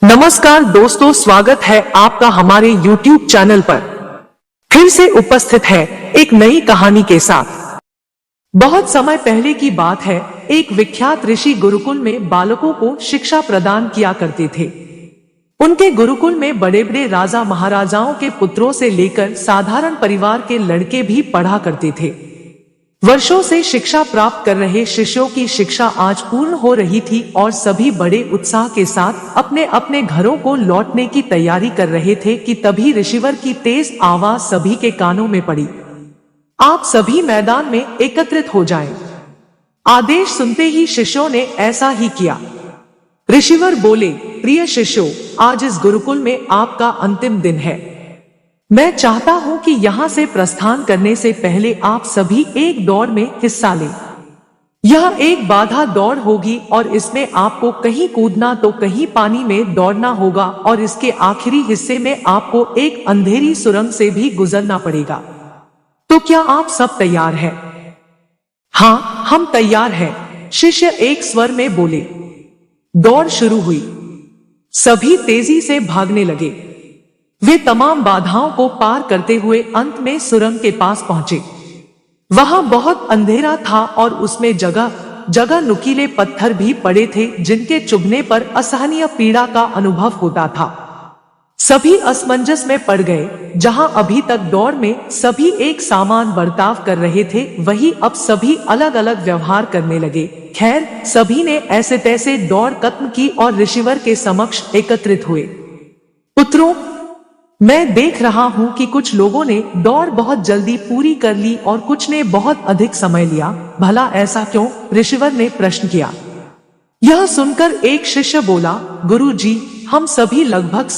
नमस्कार दोस्तों, स्वागत है आपका हमारे YouTube चैनल पर। फिर से उपस्थित है एक नई कहानी के साथ। बहुत समय पहले की बात है, एक विख्यात ऋषि गुरुकुल में बालकों को शिक्षा प्रदान किया करते थे। उनके गुरुकुल में बड़े बड़े राजा महाराजाओं के पुत्रों से लेकर साधारण परिवार के लड़के भी पढ़ा करते थे। वर्षों से शिक्षा प्राप्त कर रहे शिष्यों की शिक्षा आज पूर्ण हो रही थी और सभी बड़े उत्साह के साथ अपने अपने घरों को लौटने की तैयारी कर रहे थे कि तभी ऋषिवर की तेज आवाज सभी के कानों में पड़ी। आप सभी मैदान में एकत्रित हो जाएं। आदेश सुनते ही शिष्यों ने ऐसा ही किया। ऋषिवर बोले, प्रिय शिष्यों, आज इस गुरुकुल में आपका अंतिम दिन है। मैं चाहता हूं कि यहां से प्रस्थान करने से पहले आप सभी एक दौड़ में हिस्सा लें। यह एक बाधा दौड़ होगी और इसमें आपको कहीं कूदना तो कहीं पानी में दौड़ना होगा और इसके आखिरी हिस्से में आपको एक अंधेरी सुरंग से भी गुजरना पड़ेगा। तो क्या आप सब तैयार हैं? हाँ, हम तैयार हैं, शिष्य एक स्वर में बोले। दौड़ शुरू हुई। सभी तेजी से भागने लगे। वे तमाम बाधाओं को पार करते हुए अंत में सुरंग के पास पहुंचे। वहां बहुत अंधेरा था और उसमें जगह जगह नुकीले पत्थर भी पड़े थे जिनके चुभने पर असहनीय पीड़ा का अनुभव होता था। सभी असमंजस में पड़ गए। जहां अभी तक दौड़ में सभी एक समान बर्ताव कर रहे थे, वही अब सभी अलग अलग व्यवहार करने लगे। खैर, सभी ने ऐसे तैसे दौड़ खत्म की और ऋषिवर के समक्ष एकत्रित हुए। पुत्रों, मैं देख रहा हूं कि कुछ लोगों ने दौड़ बहुत जल्दी पूरी कर ली और कुछ ने बहुत अधिक समय लिया। भला ऐसा क्यों? ऋषिवर ने प्रश्न किया। यह सुनकर एक शिष्य बोला, गुरु जी, हम सभी लगभग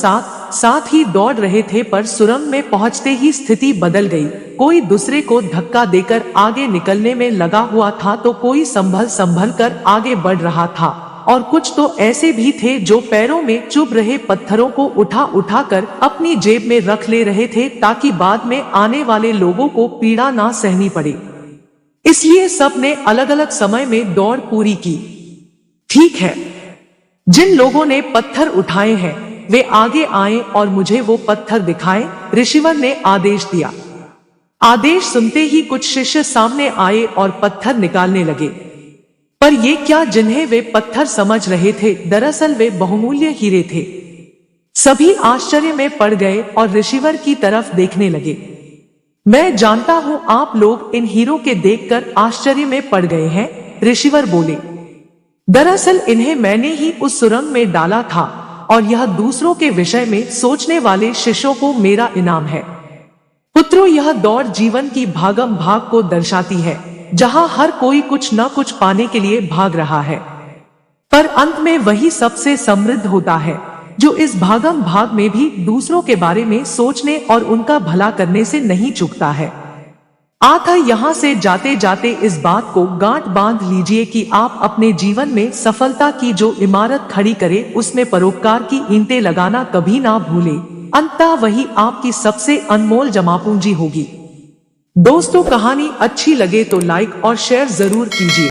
साथ ही दौड़ रहे थे, पर सुरंग में पहुंचते ही स्थिति बदल गई। कोई दूसरे को धक्का देकर आगे निकलने में लगा हुआ था तो कोई संभल कर आगे बढ़ रहा था और कुछ तो ऐसे भी थे जो पैरों में चुभ रहे पत्थरों को उठा कर अपनी जेब में रख ले रहे थे ताकि बाद में आने वाले लोगों को पीड़ा ना सहनी पड़े। इसलिए सब ने अलग अलग समय में दौड़ पूरी की। ठीक है, जिन लोगों ने पत्थर उठाए हैं वे आगे आए और मुझे वो पत्थर दिखाएं, ऋषिवर ने आदेश दिया। आदेश सुनते ही कुछ शिष्य सामने आए और पत्थर निकालने लगे। पर ये क्या जिन्हें वे पत्थर समझ रहे थे, दरअसल वे बहुमूल्य हीरे थे। सभी आश्चर्य में पड़ गए और ऋषिवर की तरफ देखने लगे। मैं जानता हूं आप लोग इन हीरों के देखकर आश्चर्य में पड़ गए हैं, ऋषिवर बोले। दरअसल इन्हें मैंने ही उस सुरंग में डाला था और यह दूसरों के विषय में सोचने वाले शिष्यों को मेरा इनाम है। पुत्रों, यह दौड़ जीवन की भागम भाग को दर्शाती है, जहां हर कोई कुछ न कुछ पाने के लिए भाग रहा है, पर अंत में वही सबसे समृद्ध होता है जो इस भागम भाग में भी दूसरों के बारे में सोचने और उनका भला करने से नहीं चूकता है। आता यहाँ से जाते जाते इस बात को गांठ बांध लीजिए कि आप अपने जीवन में सफलता की जो इमारत खड़ी करे उसमें परोपकार की ईंटें लगाना कभी ना भूले। अंततः वही आपकी सबसे अनमोल जमा पूंजी होगी। दोस्तों, कहानी अच्छी लगे तो लाइक और शेयर जरूर कीजिए।